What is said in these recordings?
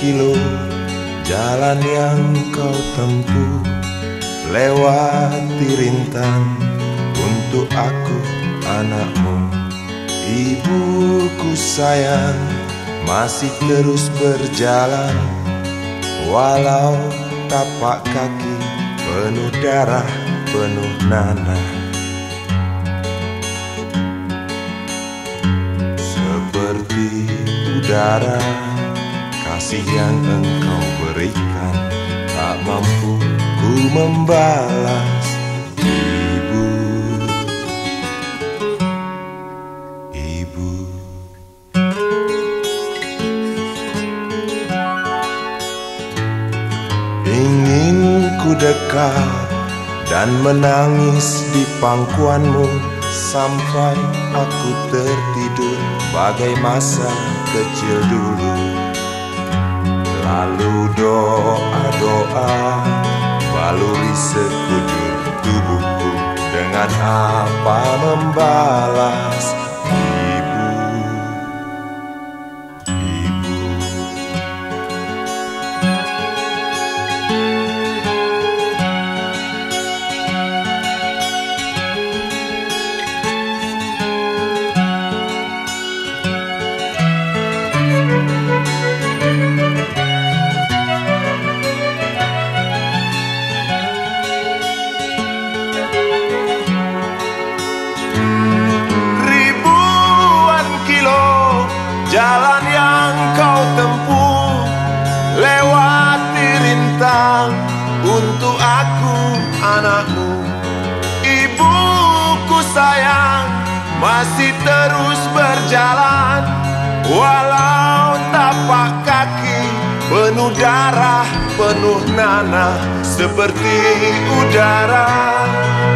kilo jalan yang kau tempuh, lewati rintang untuk aku anakmu. Ibuku sayang masih terus berjalan, walau tapak kaki penuh darah, penuh nanah. Seperti udara, kasih yang engkau berikan tak mampu ku membalas. Ibu, ibu. Ingin ku dekat dan menangis di pangkuanmu sampai aku tertidur bagai masa kecil dulu. Lalu doa-doa baluri sekujur tubuhku, dengan apa membalas. Ibu, ibu. Jalan yang kau tempuh, lewati rintang untuk aku anakmu. Ibuku sayang masih terus berjalan, walau tapak kaki penuh darah, penuh nanah. Seperti udara,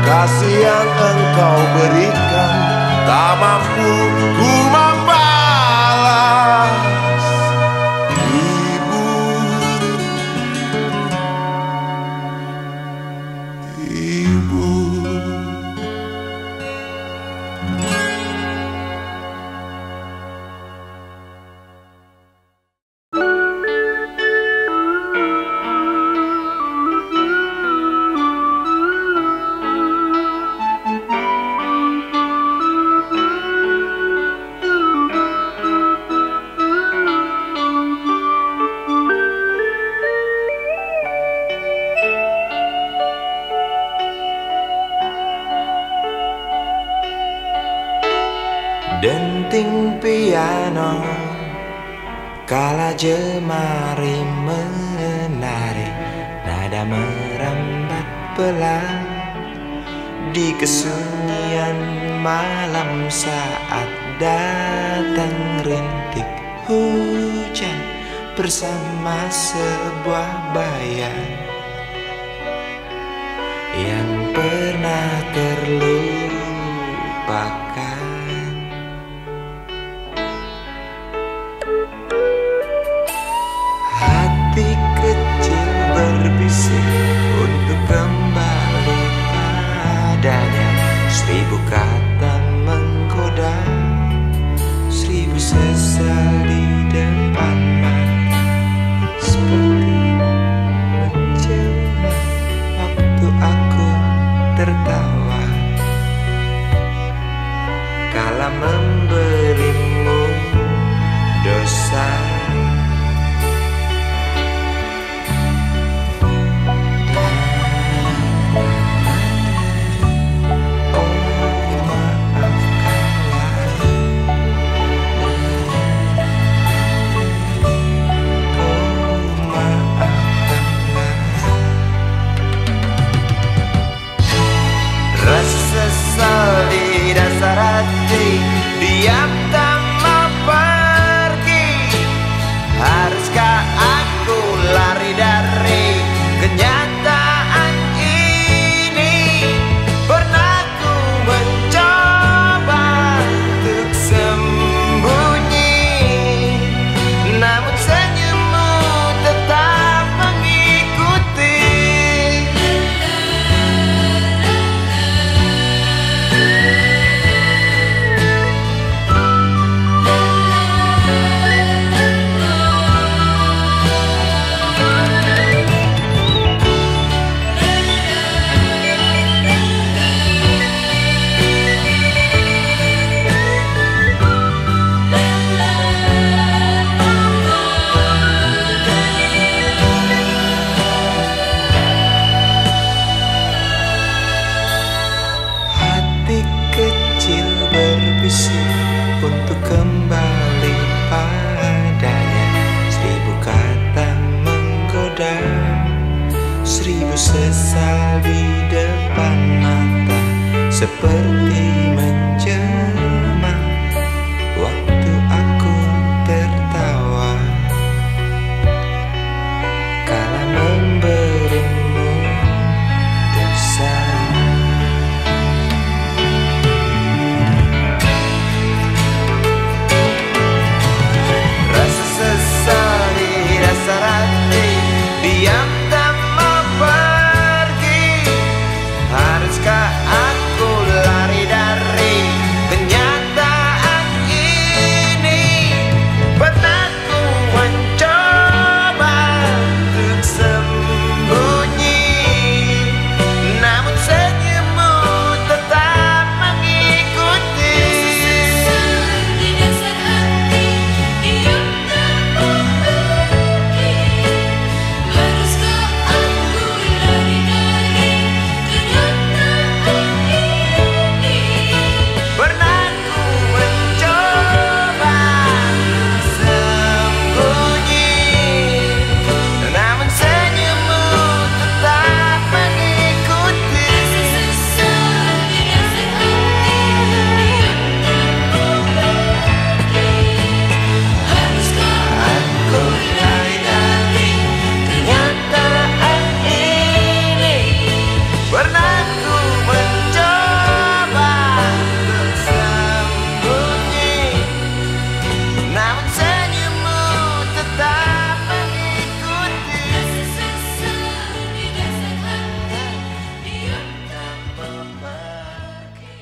kasih yang engkau berikan tak mampu ku membalas. Ibu, ibu. Denting piano kala jemari menari, nada merambat pelan di kesunyian malam saat datang rintik hujan bersama sebuah bayang yang pernah terlupakan. Hati kecil berbisik untuk kembali padanya. 1000 kata menggoda, 1000 sesal di depan mata. Seperti menjelma waktu aku tertawa kala memberimu dosa. Di dasar hati diam tak mau pergi, seperti menjelma waktu aku tertawa kala memberimu dosa. Rasa sesal di dasar hati, diam tak mau pergi. Haruskah aku lari dari kenyataan ini? Pernah ku mencoba untuk sembunyi, namun senyummu tetap mengikuti. Di dasar hati, diam tak mau pergi. Haruskah aku lari dari kenyataan ini? Pernah ku mencoba sembunyi, namun senyummu tetap mengikuti. Sesal di dasar hati, diam tak mau pergi. Haruskah Aku lari dari kenyataan ini. Pernah ku mencoba untuk sembunyi, namun senyummu tetap mengikuti. sesal di dasar hati, diam tak mau pergi.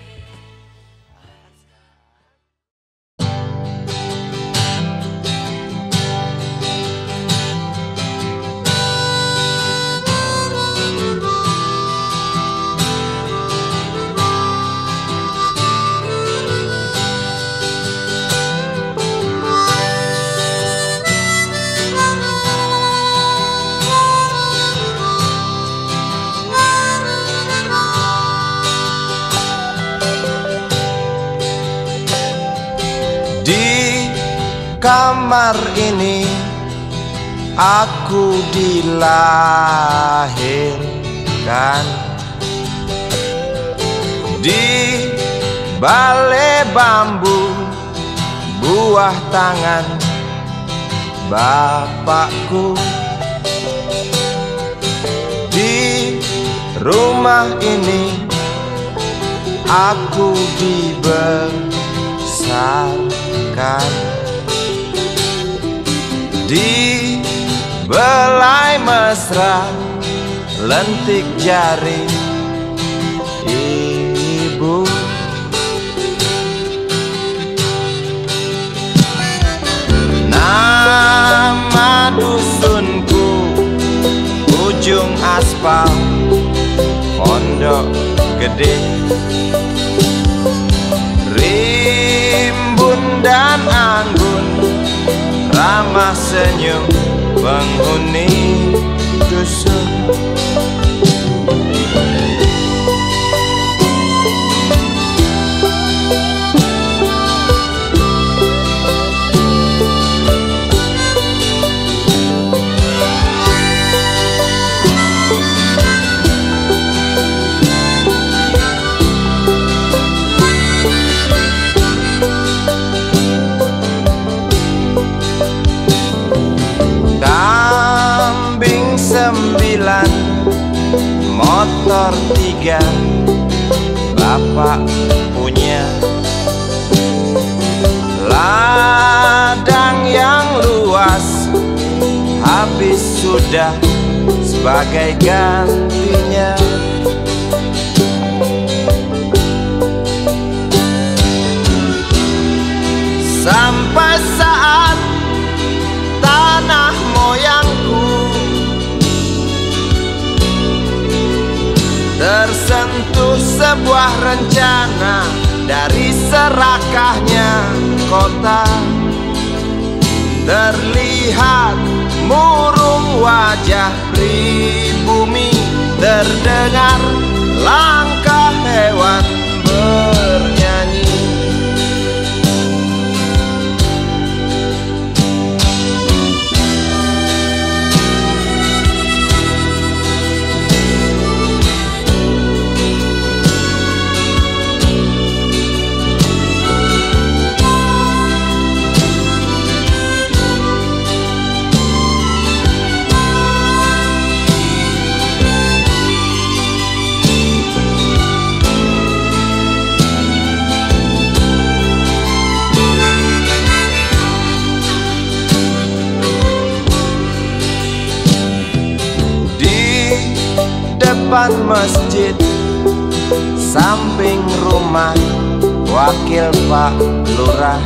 Di kamar ini aku dilahirkan, di balai bambu buah tangan bapakku. Di rumah ini aku dibesarkan, di belai mesra lentik jari ibu. Nama dusunku ujung aspal Pondok Gede. Rimbun dan anggun ramah senyum penghuni dusun. Kambing 9, motor 3, bapak punya. Ladang yang luas habis sudah sebagai gantinya. Sampai saat tanah moyangku tersentuh sebuah rencana dari serakahnya kota. Terlihat murung wajah pribumi, terdengar langkah hewan bernyanyi. depan masjid, samping rumah wakil Pak Lurah.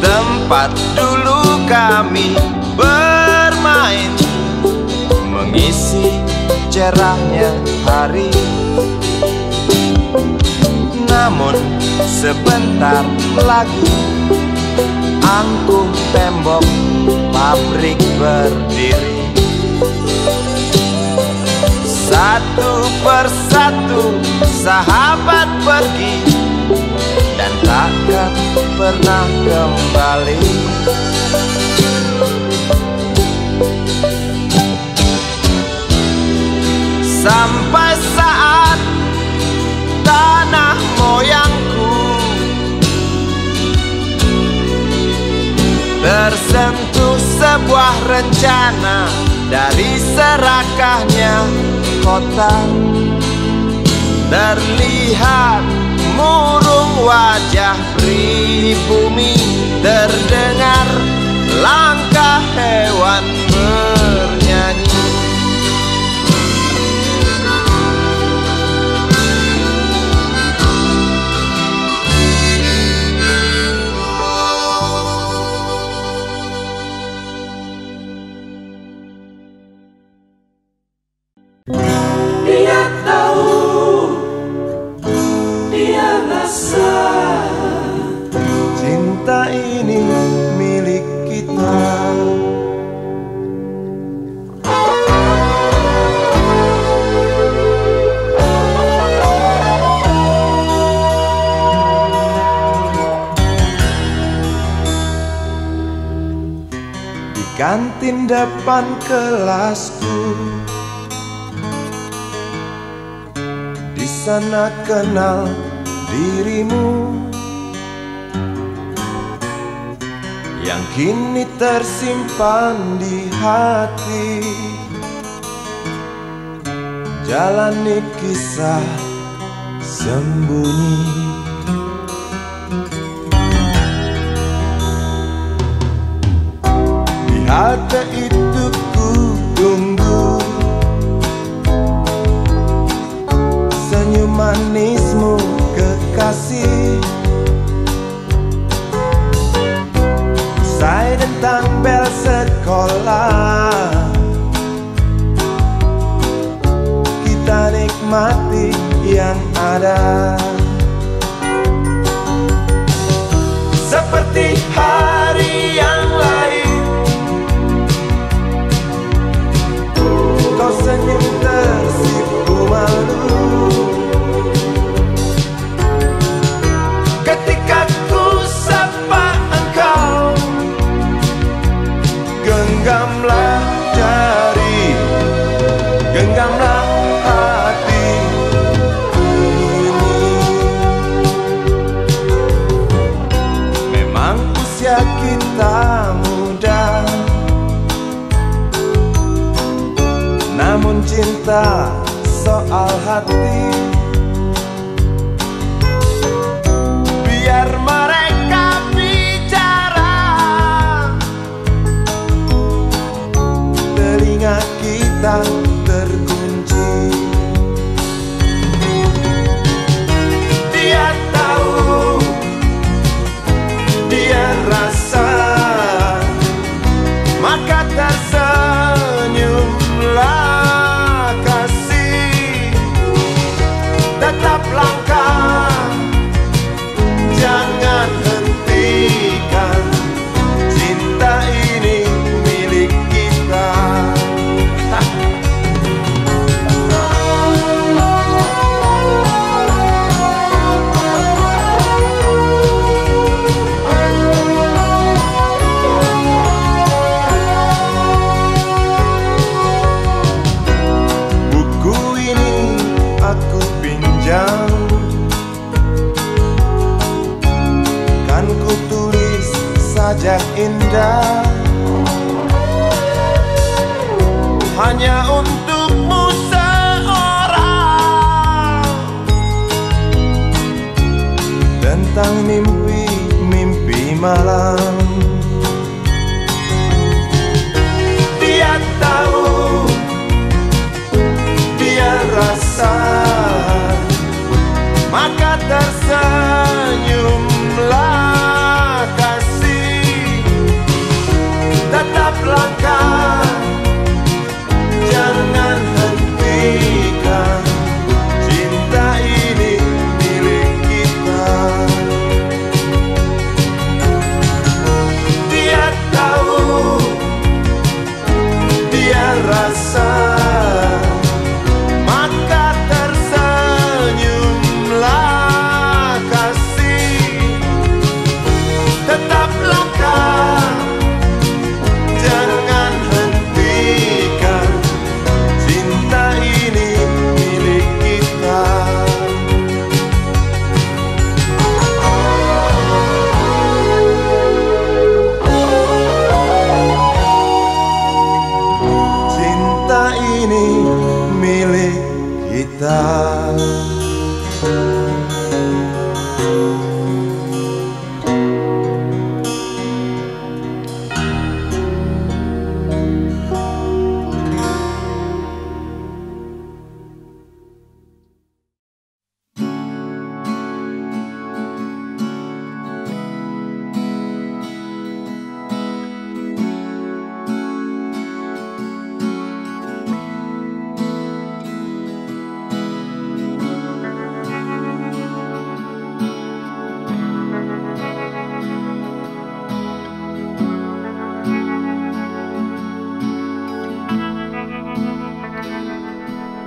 Tempat dulu kami bermain, mengisi cerahnya hari. Namun sebentar lagi angkuh tembok pabrik berdiri. Satu persatu sahabat pergi dan takkan pernah kembali. Sampai saat tanah moyangku tersentuh sebuah rencana dari serakahnya kota. Terlihat murung wajah pribumi, terdengar langkah hewan bernyanyi. Dia tahu, dia rasa Cinta ini milik kita. Di kantin depan kelasku, di sana kenal dirimu yang kini tersimpan di hati. Jalani kisah sembunyi. Di halte itu ku tunggu senyum manismu kekasih. Usai tentang bel sekolah, kita nikmati yang ada. Seperti hari yang lain, kau senyum tersipu malu ketika ku sapa engkau. Genggamlah jari, genggamlah hati ini. Memang usia kita muda, namun cinta soal hati. Biar mereka bicara, telinga kita terkunci. Dia tahu, dia rasa, maka tersenyumlah kasih. Tetap langkah, jangan hentikan, cinta ini milik kita. Buku ini aku pinjam, kan ku tulis sajak indah hanya untukmu seorang, tentang mimpi-mimpi malam. Dia tahu, kita.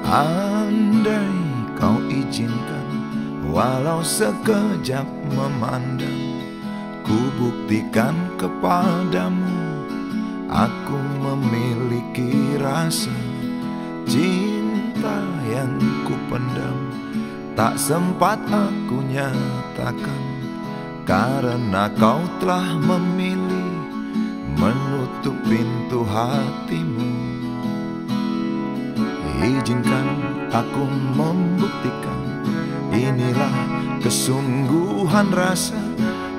Andai kau izinkan, walau sekejap memandang, ku buktikan kepadamu, aku memiliki rasa cinta yang ku pendam. Tak sempat aku nyatakan, karena kau telah memilih menutup pintu hatimu. Izinkan aku membuktikan, inilah kesungguhan rasa.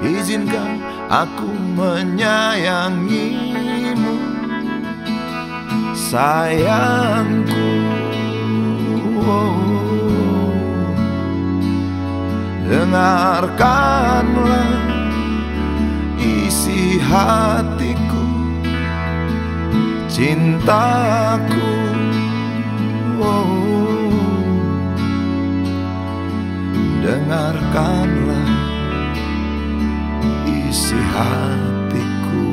Izinkan aku menyayangimu, sayangku. Dengarkanlah isi hatiku, cintaku. Dengarkanlah isi hatiku.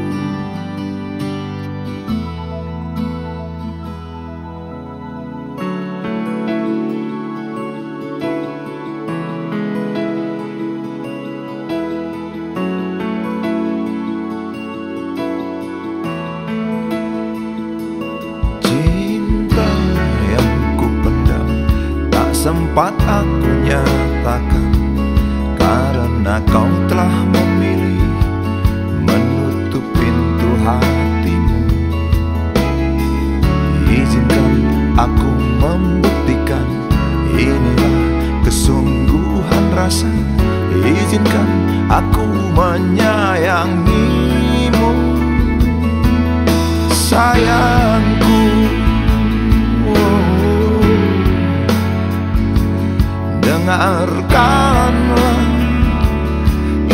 Cinta yang ku pendam, tak sempat aku nyatakan, karena kau telah memilih menutup pintu hatimu. Izinkan aku membuktikan, inilah kesungguhan rasa. Izinkan aku menyayangimu, sayangku. Dengarkanlah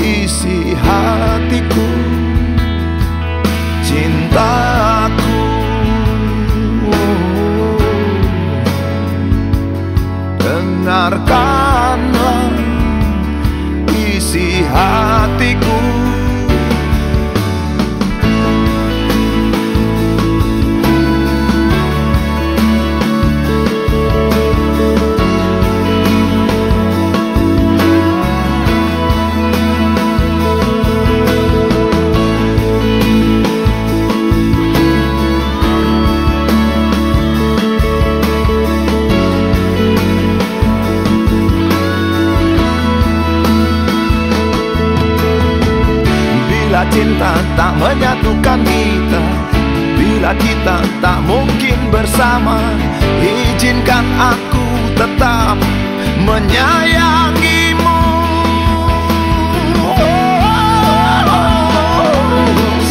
isi hatiku, cintaku. Dengarkanlah isi hatiku. Bila cinta tak menyatukan kita, bila kita tak mungkin bersama, izinkan aku tetap menyayangimu.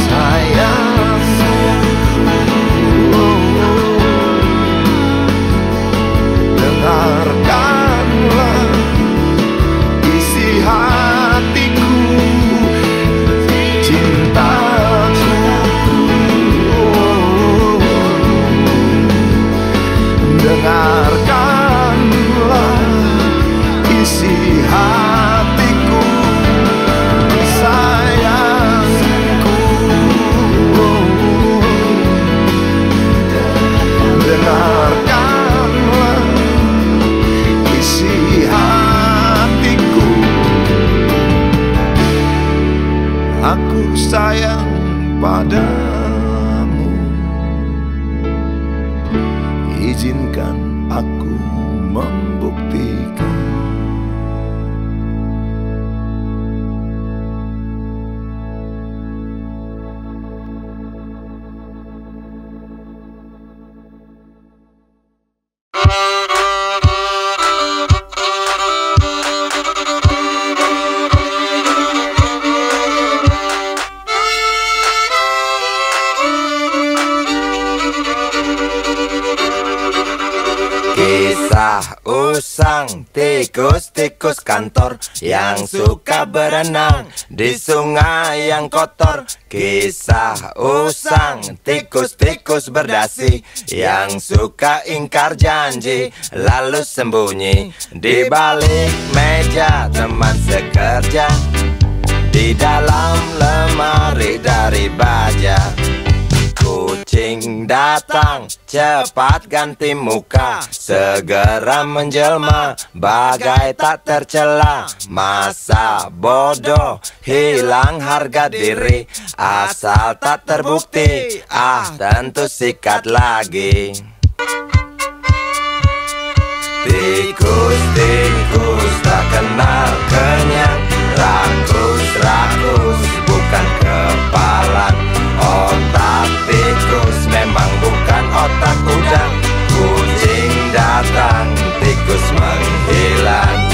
Sayang, dengarkanlah isi hatiku, cintaku. Dengarkanlah isi hatiku, sayangku. Dengarkanlah isi hatiku. Aku sayang padamu, izinkan aku membuktikan. Kisah usang tikus-tikus kantor yang suka berenang di sungai yang kotor. Kisah usang tikus-tikus berdasi yang suka ingkar janji lalu sembunyi di balik meja teman sekerja, di dalam lemari dari baja. Kucing datang cepat ganti muka, segera menjelma bagai tak tercela. Masa bodoh hilang harga diri, asal tak terbukti tentu sikat lagi. Tikus-tikus tak kenal kenyang, rakus-rakus bukan kepalan. Otak tikus memang bukan otak udang. Kucing datang, tikus menghilang.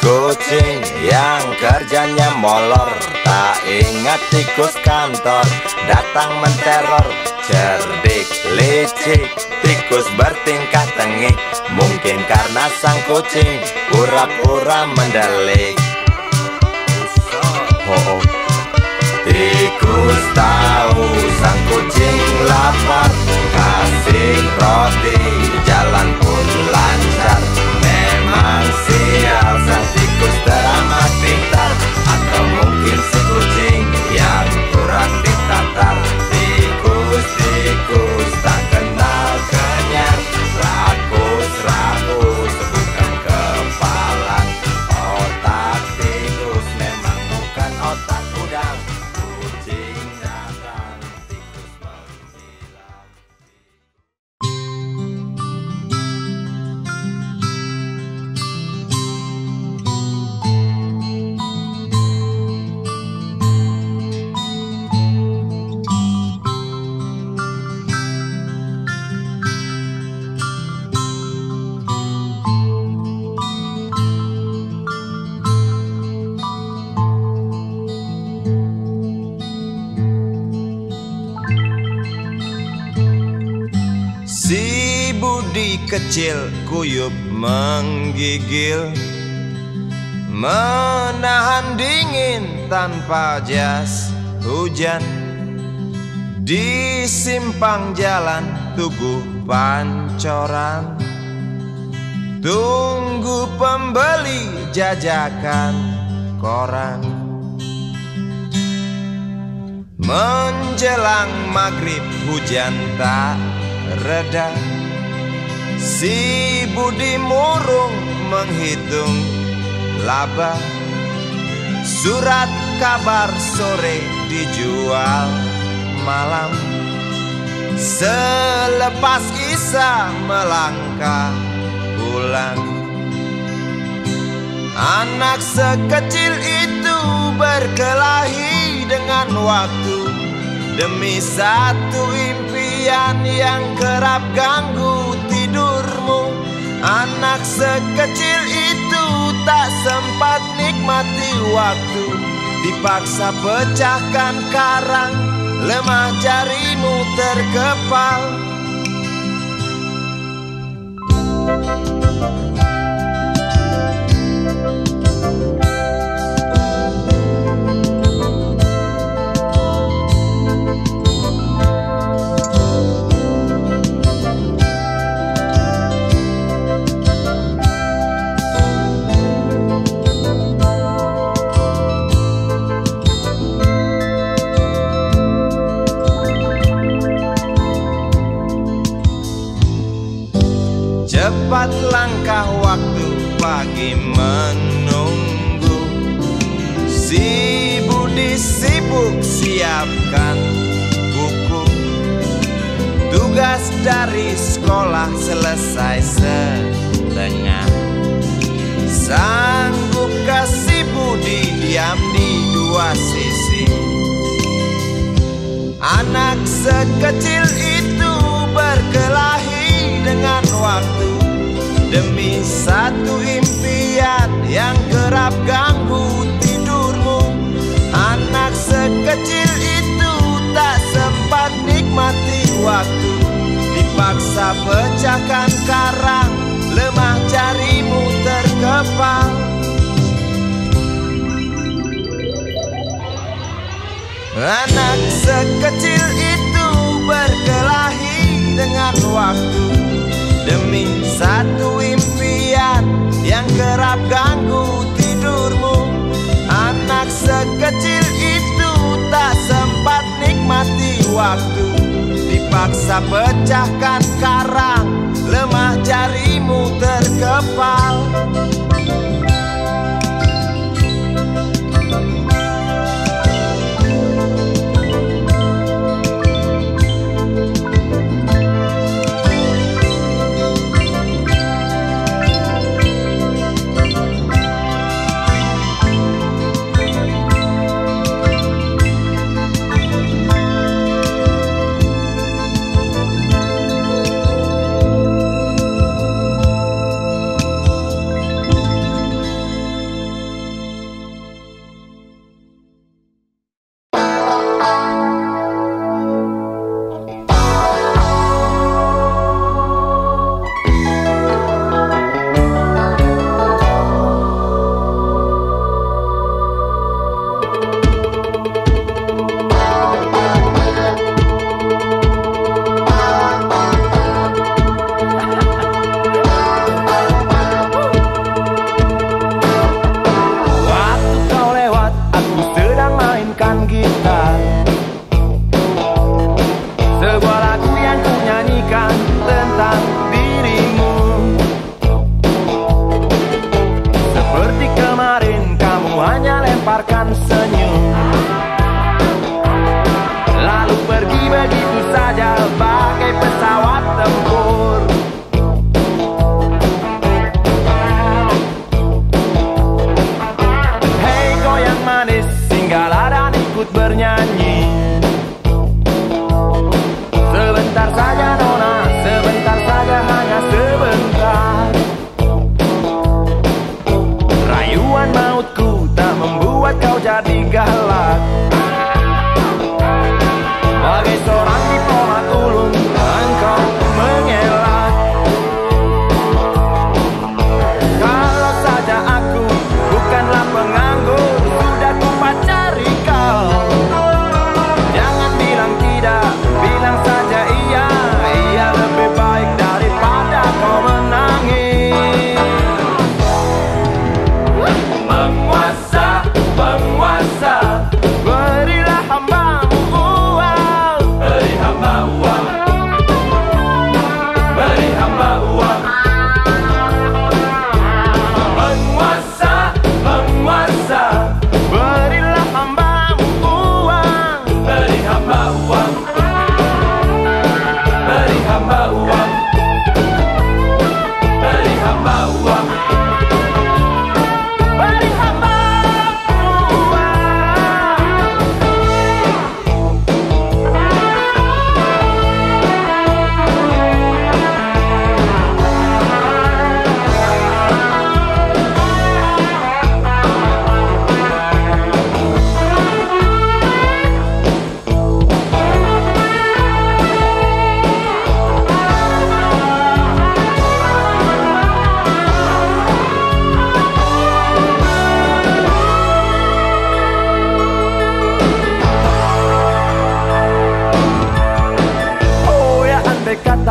Kucing yang kerjanya molor, tak ingat tikus kantor datang menteror. Cerdik licik tikus bertingkah tengik, mungkin karena sang kucing pura-pura mendelik. Tikus tahu sang kucing lapar, kasih roti jalan pun lancar. Memang sial sang tikus teramat pintar, atau mungkin si kucing yang kurang ditatar. Tikus-tikus tak kenal kenyang, rakus-rakus bukan kepalan. Otak tikus memang bukan otak udang. Kucing datang, tikus menghilang. Si Budi kecil kuyup menggigil, menahan dingin tanpa jas hujan. Di simpang jalan Tugu Pancoran, tunggu pembeli jajakan koran. Menjelang maghrib hujan tak reda, si Budi murung menghitung laba. Surat kabar sore dijual malam, selepas Isya melangkah pulang. Anak sekecil itu berkelahi dengan waktu demi satu impian yang kerap ganggu tidurmu. Anak sekecil itu tak sempat nikmati waktu, dipaksa pecahkan karang, lemah jarimu terkepal. Cepat langkah waktu pagi menunggu, si Budi sibuk siapkan buku. Tugas dari sekolah selesai setengah, sanggup kasih Budi diam di dua sisi. Anak sekecil itu berkelahi dengan waktu demi satu impian yang kerap ganggu tidurmu. Anak sekecil itu tak sempat nikmati waktu, dipaksa pecahkan karang, lemah jarimu terkepal. Anak sekecil itu berkelahi dengan waktu demi satu impian yang kerap ganggu tidurmu. Anak sekecil itu tak sempat nikmati waktu, dipaksa pecahkan karang, lemah jarimu terkepal.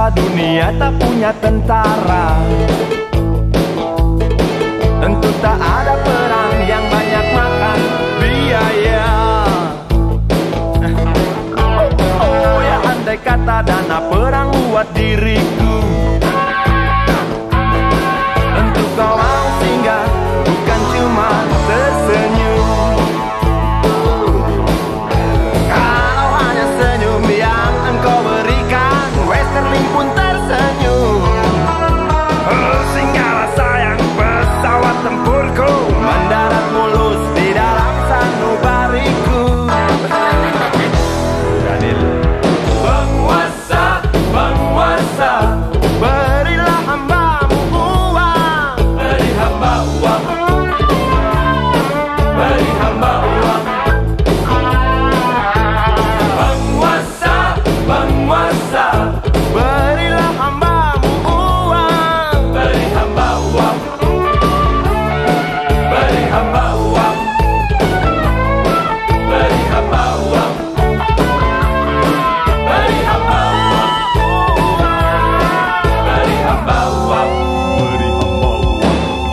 Dunia tak punya tentara, tentu tak ada perang yang banyak makan biaya. Oh ya, andai kata dana perang buat diriku, tentu kau mau singgah, bukan cuma tersenyum. Kalau hanya senyum yang engkau berikan, Westerling pun tersenyum. Singgahlah sayang, pesawat tempurku mendarat mulus di dalam sanubariku. Daniel. penguasa. Berilah hambamu uang, Beri hamba uang, beri hamba uang, beri hamba uang, beri hamba uang, beri hamba uang, beri hamba uang,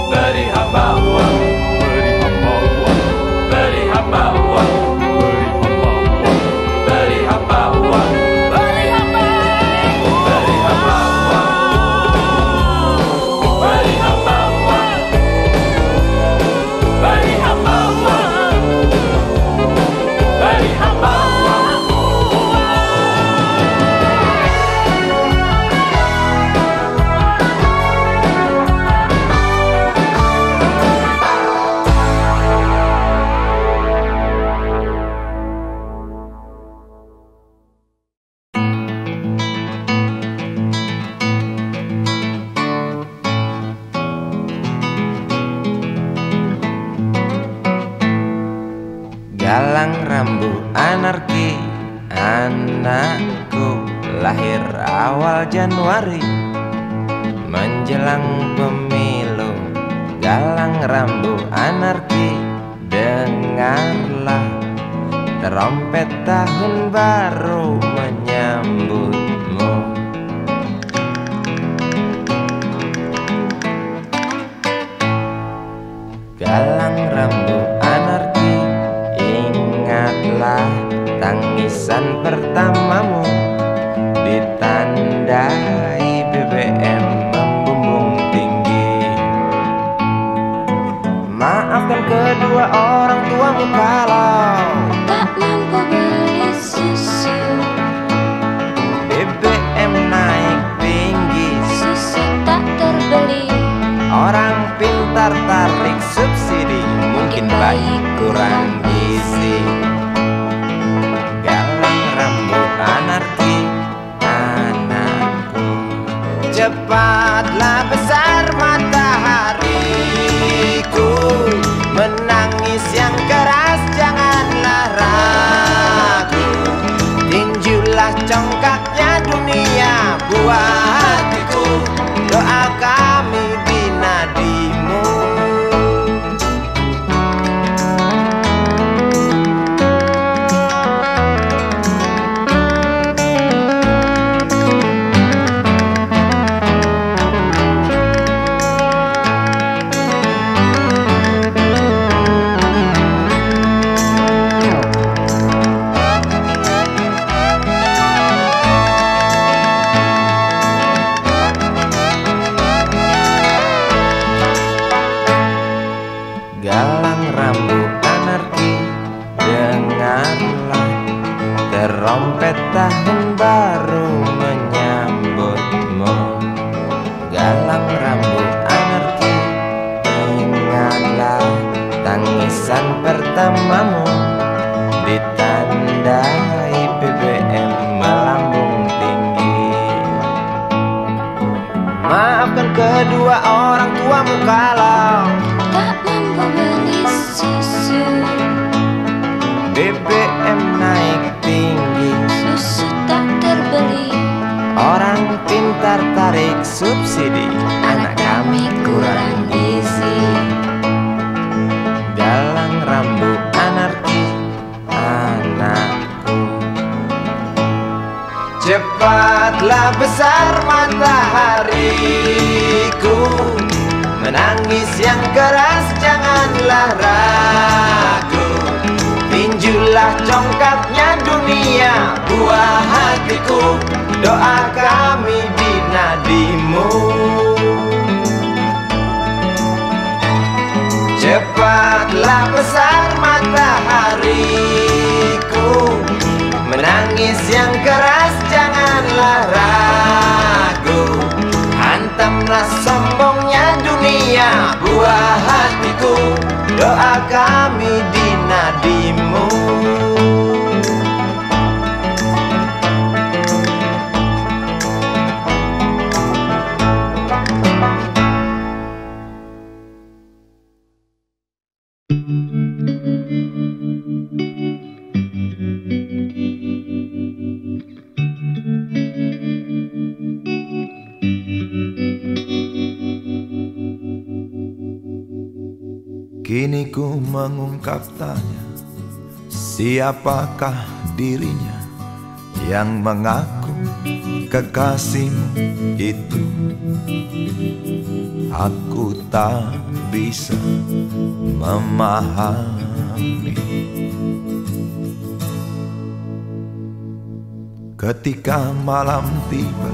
beri hamba uang, beri hamba uang, beri hamba uang, beri hamba uang, beri hamba uang, beri hamba uang, beri hamba uang, beri hamba uang. galang rambu anarki. Anakku lahir awal Januari menjelang pemilu. Galang rambu anarki, dengarlah trompet tahun baru menyambutmu. Galang rambu anarki, ingatlah tangisan pertamamu ditandai BBM membumbung tinggi. Maafkan kedua orang tuamu kalau tak mampu beli susu, BBM naik tinggi. susu tak terbeli. Orang pintar tarik subsidi, mungkin baik kurang gizi. Galang rambut anarki, anakku. Cepatlah besar matahariku, menangis yang keras janganlah ragu. Tinjulah congkaknya dunia buah hatiku, doa kami di nadimu. Galang rambut anarki, dengarlah trompet tahun baru menyambutmu. Galang rambut anarki, ingatlah tangisan pertamamu ditandai BBM melambung tinggi. Maafkan kedua orang tuamu kalau Tak mampu beli susu, BBM naik tinggi. susu tak terbeli. Orang pintar tarik subsidi, anak kami kurang gizi. Galang rambut anarki, anakku. Cepatlah besar matahariku, menangis yang keras janganlah ragu. Tinjulah congkaknya dunia buah hatiku, doa kami di nadimu. Cepatlah besar matahariku, menangis yang keras janganlah ragu. Hantamlah sombongnya dunia buah hatiku, doa kami di nadimu. Kini ku mengungkap tanya, siapakah dirinya yang mengaku kekasihmu itu? Aku tak bisa memahami. Ketika malam tiba,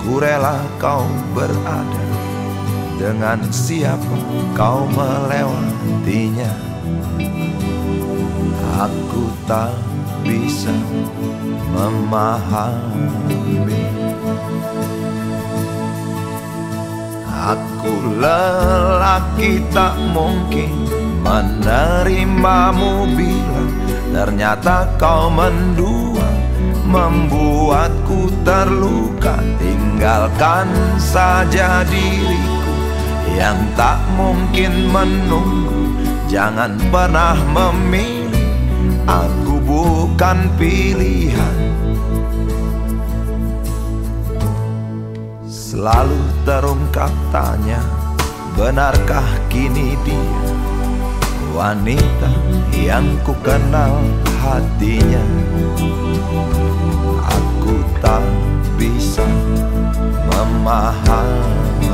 ku rela kau berada. Dengan siapa kau melewatinya? Aku tak bisa memahami. Aku lelaki tak mungkin menerimamu bila ternyata kau mendua, membuatku terluka. Tinggalkan saja diriku yang tak mungkin menunggu. Jangan pernah memilih, aku bukan pilihan. Selalu terungkap tanya, benarkah kini dia wanita yang ku kenal hatinya? Aku tak bisa memahami.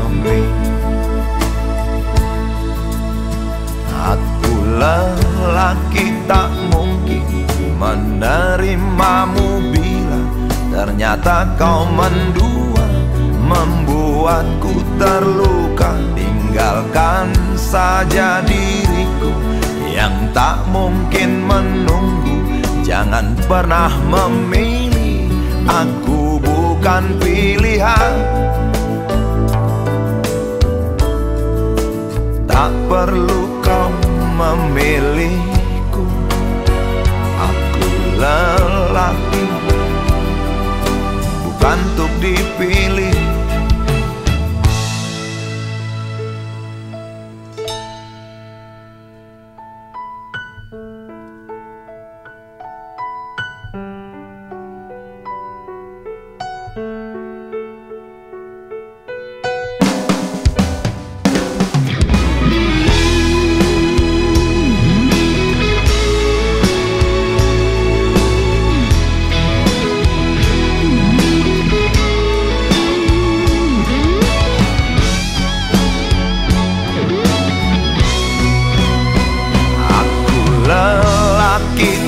Aku lelaki tak mungkin menerimamu bila ternyata kau mendua, membuatku terluka. Tinggalkan saja diriku yang tak mungkin menunggu. Jangan pernah memilih, aku bukan pilihan. Tak perlu kau memilihku, aku lelaki bukan untuk dipilih.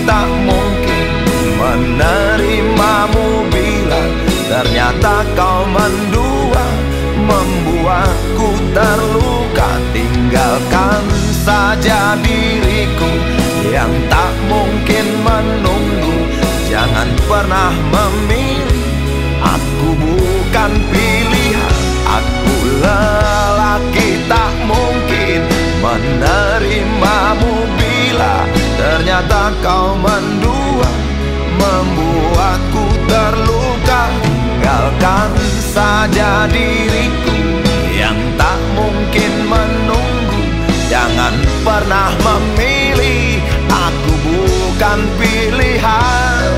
Tak mungkin menerimamu bila ternyata kau mendua, membuatku terluka. Tinggalkan saja diriku yang tak mungkin menunggu. Jangan pernah memilih, aku bukan pilihan. Aku lelaki tak mungkin menerimamu bila ternyata kau mendua, membuatku terluka. Tinggalkan saja diriku yang tak mungkin menunggu. Jangan pernah memilih, aku bukan pilihan.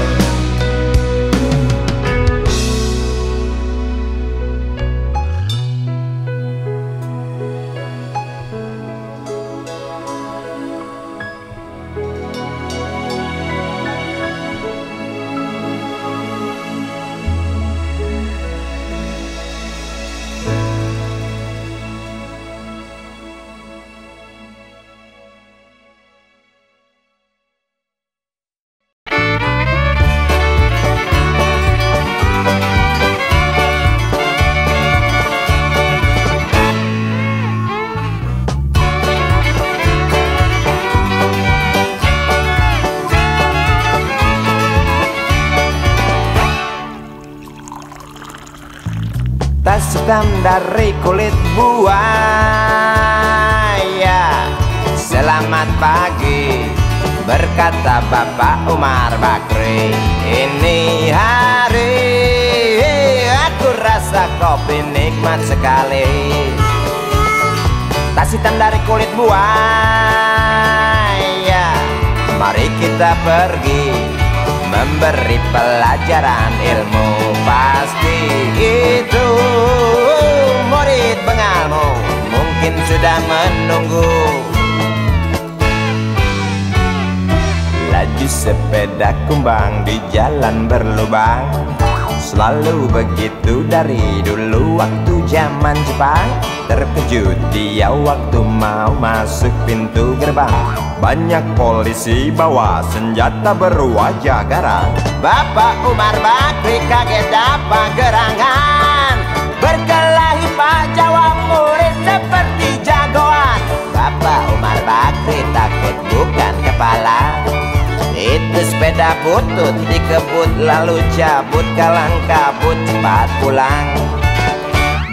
Tas hitam dari kulit buaya. Selamat pagi, berkata Bapak Umar Bakri. Ini hari aku rasa kopi nikmat sekali. Tas hitam dari kulit buaya, mari kita pergi memberi pelajaran ilmu. Pasti itu murid bengalmu mungkin sudah menunggu. Laju sepeda kumbang di jalan berlubang, selalu begitu dari dulu waktu zaman Jepang. Terkejut dia waktu mau masuk pintu gerbang, banyak polisi bawa senjata berwajah garang. Bapak Umar Bakri kaget dapat gerangan, berkelahi Pak Jawa murid seperti jagoan. Bapak Umar Bakri takut bukan kepala, itu sepeda butut dikebut lalu cabut, kalang kabut cepat pulang.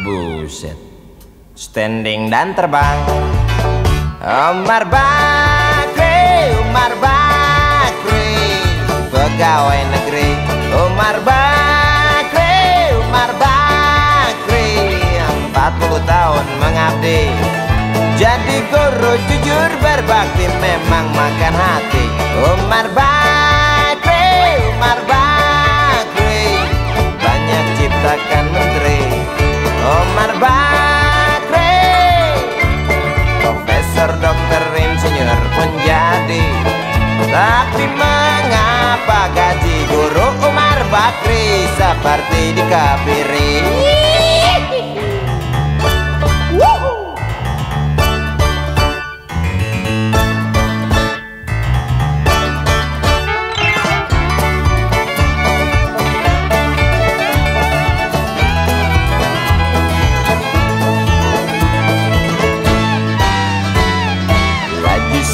Buset, standing dan terbang. Umar Bakri, Umar Bakri, pegawai negeri. Umar Bakri, Umar Bakri, 40 tahun mengabdi, jadi guru jujur berbakti memang makan hati. Umar Bakri, Umar Bakri, banyak ciptakan menteri. Umar Bakri, profesor, dokter, insinyur pun jadi. Tapi mengapa gaji guru Umar Bakri seperti dikebiri?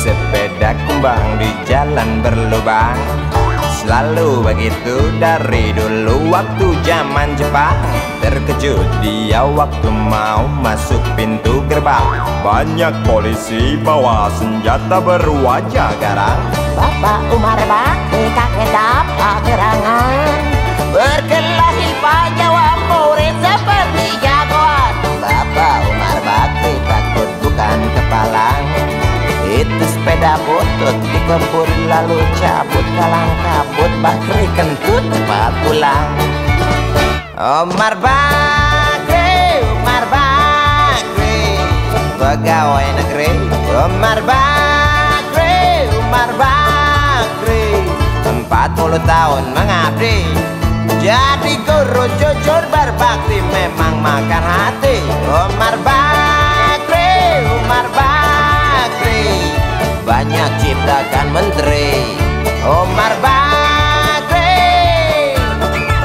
Sepeda kumbang di jalan berlubang, selalu begitu dari dulu waktu zaman Jepang. Terkejut dia waktu mau masuk pintu gerbang, banyak polisi bawa senjata berwajah garang. Bapak Umar Bakri kaget dapat gerangan, berkelahi Pak Jawa murid seperti jagoan. Bapak Umar Bakri takut bukan kepala, itu sepeda butut dikebut lalu cabut, kalang kabut Bakri kentut cepat pulang. Umar Bakri, Umar Bakri, pegawai negeri. Umar Bakri, Umar Bakri, 40 tahun mengabdi, jadi guru jujur berbakti memang makan hati. Umar Bakri, Umar Bakri, banyak ciptakan menteri. Umar Bakri,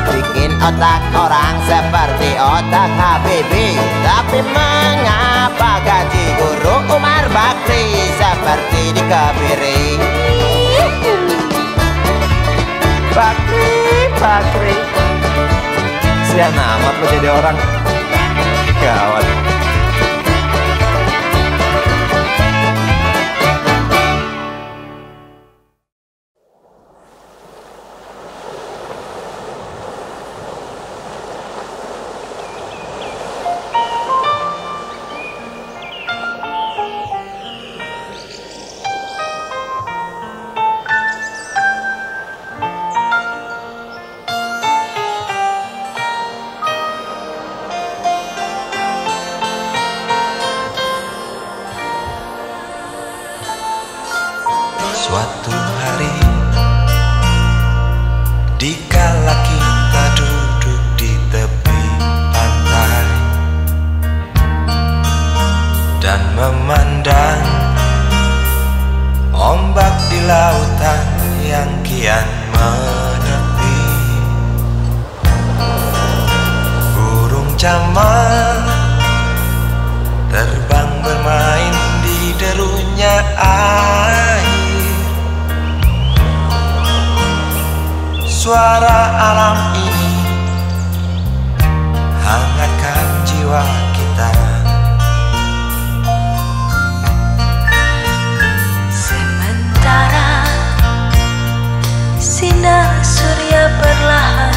bikin otak orang seperti otak Habibie. Tapi mengapa gaji guru Umar Bakri seperti dikebiri? Bakri, Bakri, sian amat lo jadi orang. Gawat. Suatu hari, dikala kita duduk di tepi pantai dan memandang ombak di lautan yang kian menepi, burung camar terbang bermain di derunya air. Suara alam ini hangatkan jiwa kita. Sementara sinar surya perlahan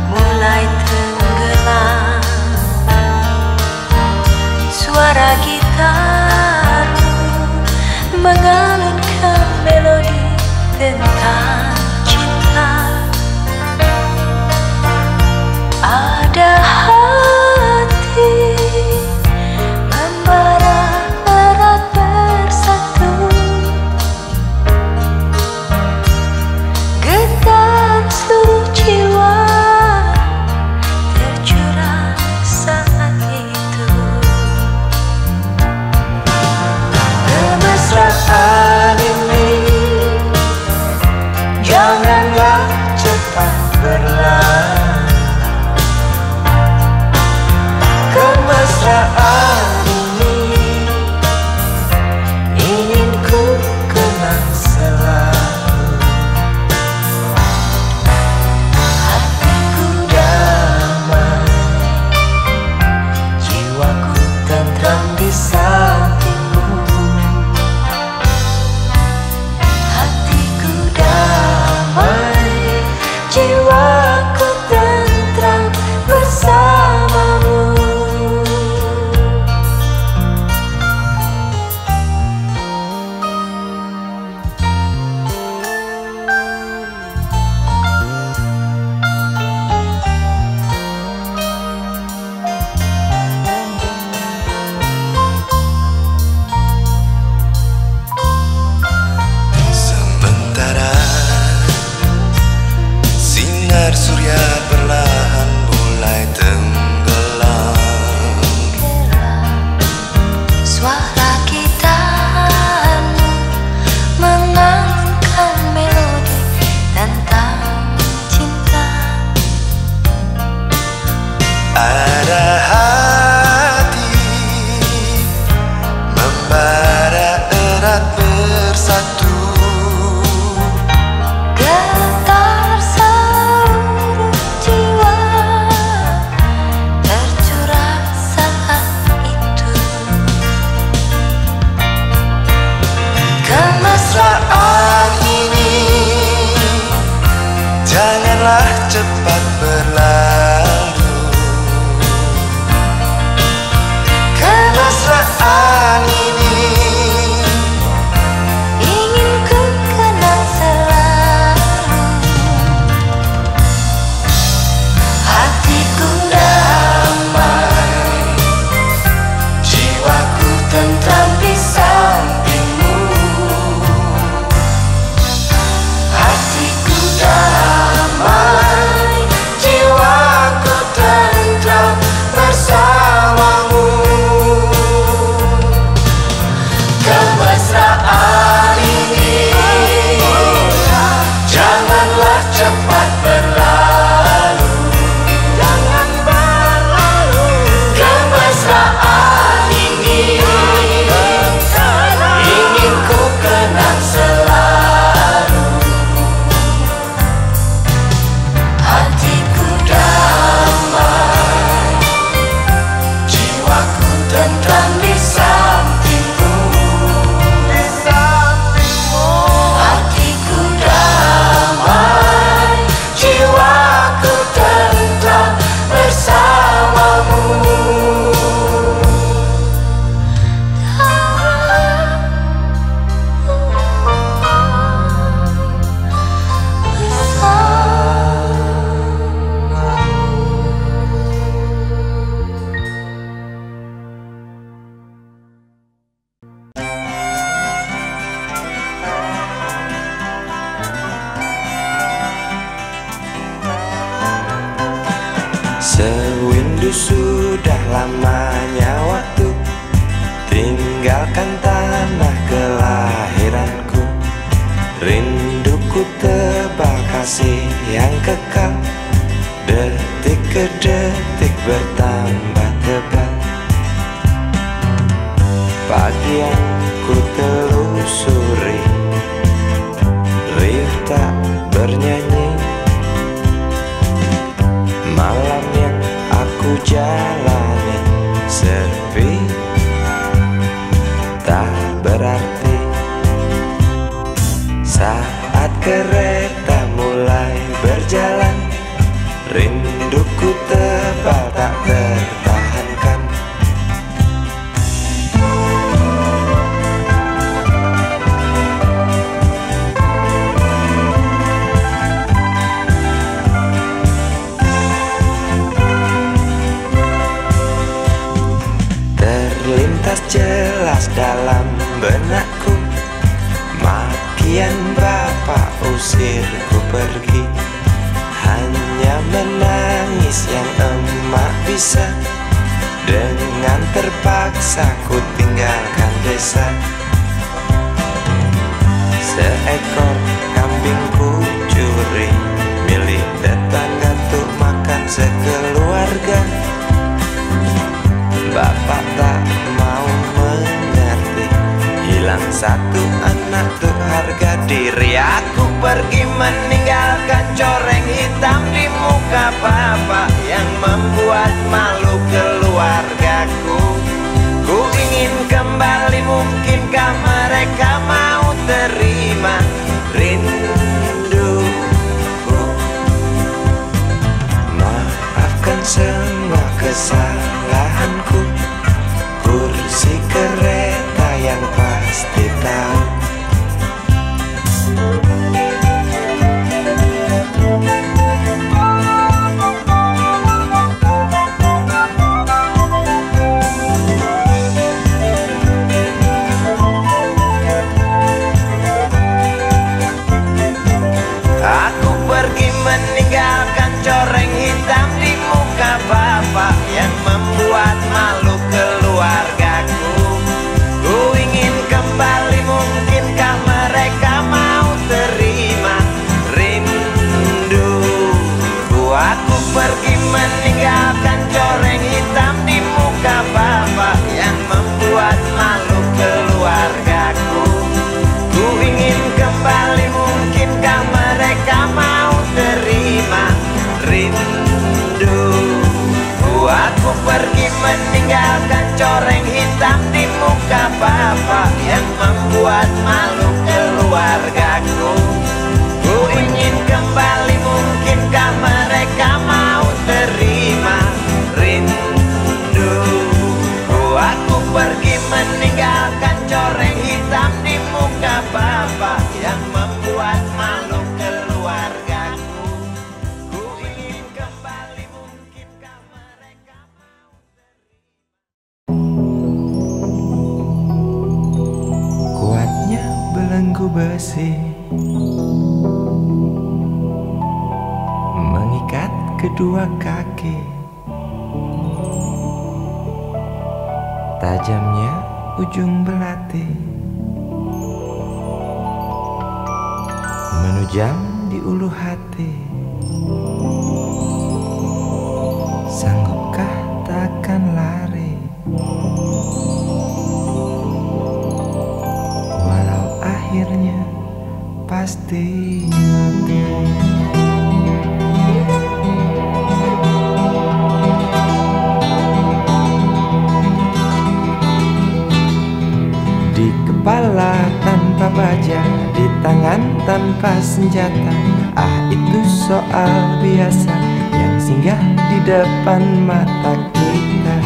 mulai tenggelam, suara gitar mengalunkan melodi tentang cinta. Ada hati membara erat bersatu, Getar seluruh jiwa tercurah saat itu. Kemesraan ini janganlah cepat berlalu. Kemesraan ini Ingin ku kenang selalu. Hatiku damai, jiwaku tentram di sampingmu. hatiku damai, jiwaku tentram bersamamu. Kemesraan ini janganlah cepat berlalu. Jangan berlalu. Kemesraan ini ingin ku kenang selalu. Hatiku damai, Jiwaku tentram di sampingmu. Hatiku damai, jiwaku tentram bersamamu. Sewindu sudah lamanya waktu tinggalkan tanah kelahiranku. Rinduku tebal kasih yang kekal, detik ke detik bertambah tebal. Pagi yang ku telusuri, riuh tak bernyanyi. Malam yang aku jalani sepi, tak berarti. Saat kereta mulai berjalan, rinduku tebal tak tertahankan. Terlintas jelas dalam benakku, makian bapak usirku pergi. Hanya menangis yang emak bisa, dengan terpaksa ku tinggalkan desa. Seekor kambing ku curi milik tetangga untuk makan sekeluarga. Bapak tak mau mengerti, hilang satu anak tuh harga diri. Aku pergi meninggalkan coreng hitam di muka bapak yang membuat malu keluargaku. Ku ingin kembali, mungkinkah mereka mau terima rinduku? Maafkan semua kesalahanku, kursi kereta yang pasti tahu. Aku pergi meninggalkan coreng hitam di muka bapak yang membuat malu keluargaku. Ku ingin kembali, mungkinkah mereka mau terima rinduku? Aku pergi meninggalkan coreng paku besi mengikat kedua kaki. Tajamnya ujung belati menujam di ulu hati. Sanggupkah takkan lari, walau akhirnya pasti mati. Di kepala tanpa baja, di tangan tanpa senjata. Ah, itu soal biasa yang singgah di depan mata kita.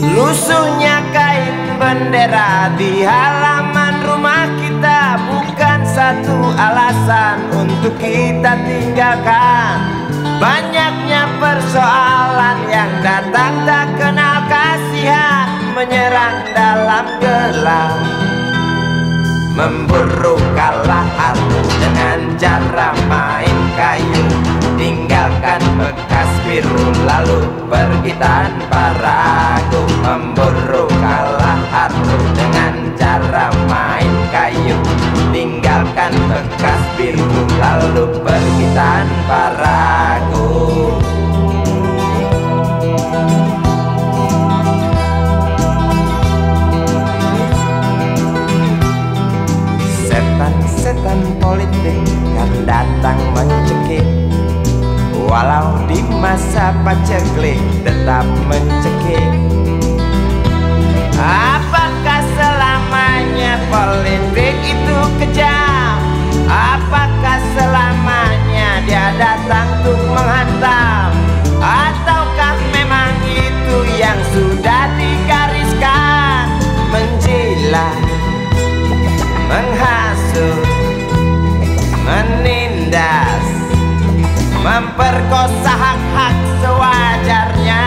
Lusuhnya kain bendera di halaman rumah kita bukan satu alasan untuk kita tinggalkan. Banyaknya persoalan yang datang tak kenal kasihan, menyerang dalam gelap, memburu kalah harus dengan cara main kayu. Tinggalkan bekas biru lalu pergi tanpa ragu, memburu kalah harus dengan cara main kayu. Tinggalkan bekas biru lalu pergi tanpa ragu. Setan politik kan datang mencekik, walau di masa paceklik tetap mencekik. Apakah selamanya politik itu kejam? Apakah selamanya dia datang untuk menghantam? Ataukah memang itu yang sudah digariskan? Menjilat, menghasut, menindas, memperkosa hak-hak sewajarnya.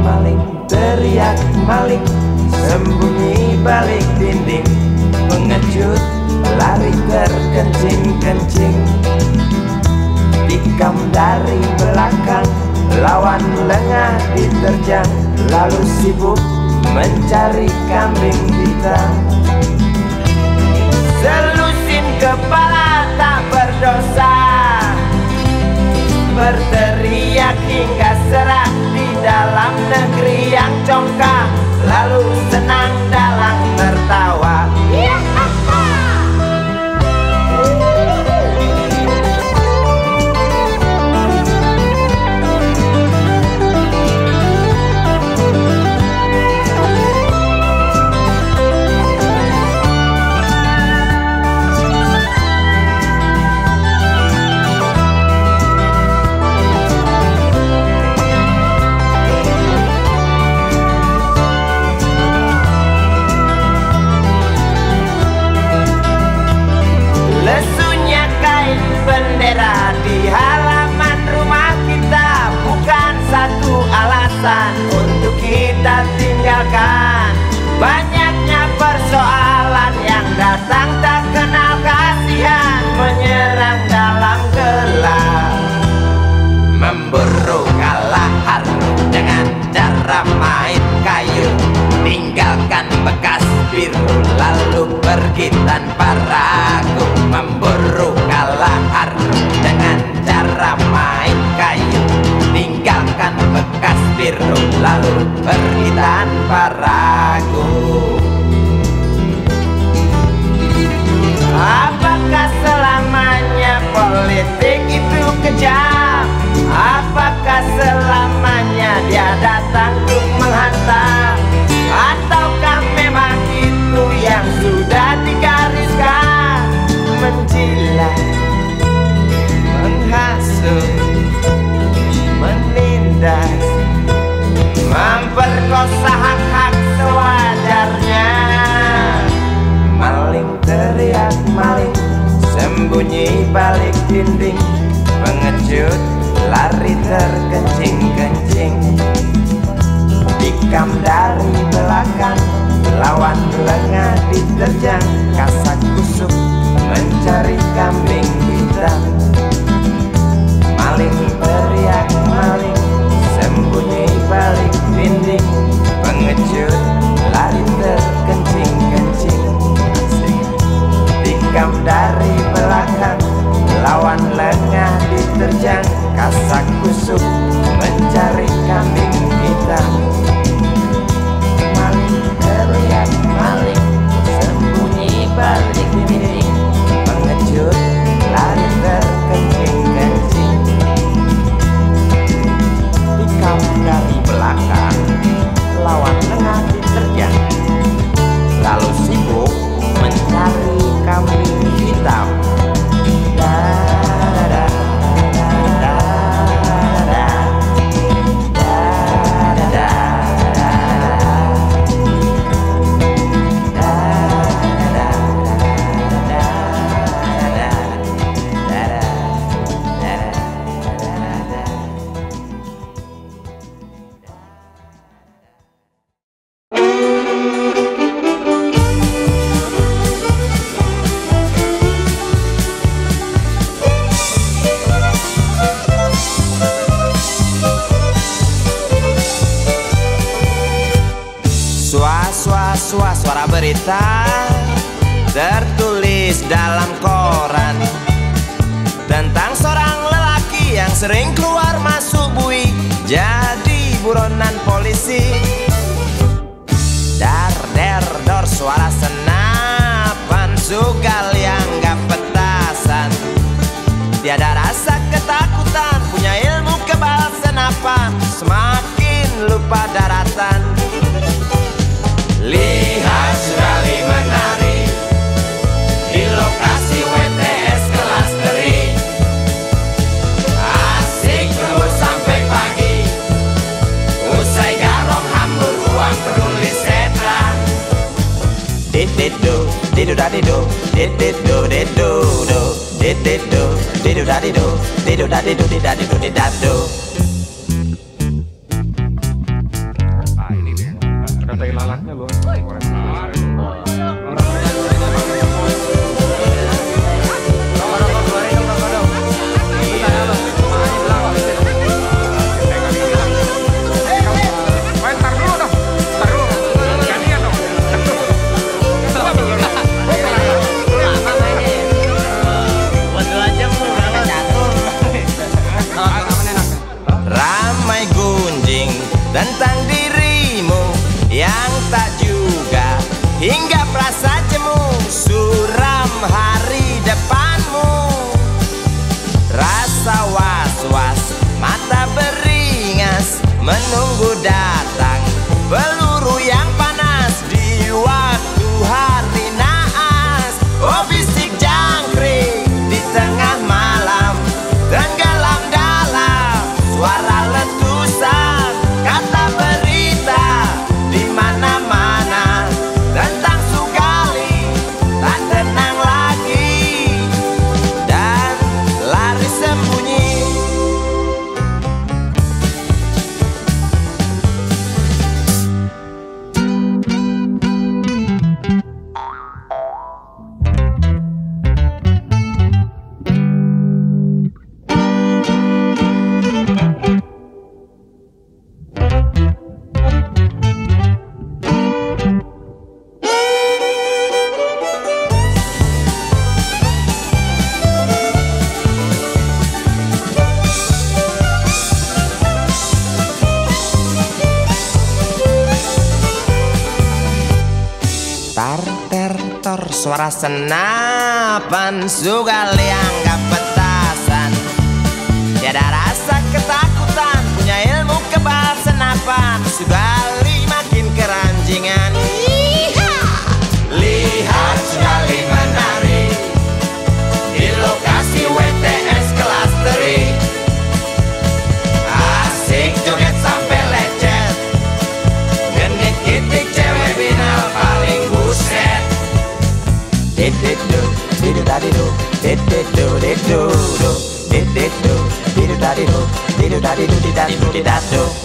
Maling teriak maling, sembunyi balik dinding, pengecut lari terkencing-kencing, tikam dari belakang, lawan lengah diterjang, lalu sibuk mencari kambing hitam. Selusin kepala tak berdosa, berteriak hingga serak di dalam negeri yang congkak, lalu senang dalam tertawa. Bendera di halaman rumah kita bukan satu alasan untuk kita tinggalkan. Banyaknya persoalan yang datang tak kenal kasihan, menyerang dalam gelap, memburu kalah harus dengan cara main kayu. Tinggalkan bekas biru lalu pergi tanpa ragu, memburu kalah harus dengan cara main kayu. Tinggalkan bekas biru lalu pergi tanpa ragu. Apakah selamanya politik itu kejam? Apakah selamanya dia datang untuk menghantam? Ataukah memang itu yang sudah digariskan? Menjilat, menghasut, menindas, memperkosa hak-hak sewajarnya. Maling teriak maling, balik dinding, pengecut lari terkencing-kencing. Tikam dari belakang, lawan lengah diterjang, kasak kusuk mencari kambing hitam. Maling teriak maling, sembunyi balik dinding, pengecut lari terkencing-kencing. Tikam dari belakang, lawan lengah diterjang, kasak kusuk mencari kambing hitam. Maling teriak maling, sembunyi balik dinding, pengecut lari terkencing-kencing. Tikam dari belakang, lawan lengah diterjang, lalu sibuk mencari kambing hitam. Suara berita tertulis dalam koran tentang seorang lelaki yang sering keluar masuk bui jadi buronan polisi. Dar der dor suara senapan, sugal yang gak petasan, tiada rasa ketakutan, punya ilmu kebal senapan, semakin lupa daratan. Lihat sekali menari di lokasi WTS kelas teri, asik terus sampai pagi, usai garong hambur uang penulis setan. Dididu didu dadidu, dididu didu do, dididu didu dadidu, didu dadidu didadidu didadu. Tai lalaknya loh. Ramai gunjing tentang dirimu yang tak juga hingga merasa jemu, suram hari depanmu. Rasa was-was, mata beringas, menunggu datang peluru yang panas di waktu hari naas. Oh bisik jangkrik di tengah malam, tenggelam dalam suara letusan, kata berita di mana-mana tentang Sugali tak tenang lagi dan lari sembunyi. Tar suara senapan, sugal yang gak petasan, tiada rasa ketakutan, punya ilmu kebal senapan, Sugali makin keranjingan. Lihat Sugali menari di lokasi WTS kelas teri, asik joget sampai lecet, genit kitik cewek binal paling buset. Dididu didu dadidu, dididu didu do, didu da didu, didu da didu, didu da didu, didu da didu.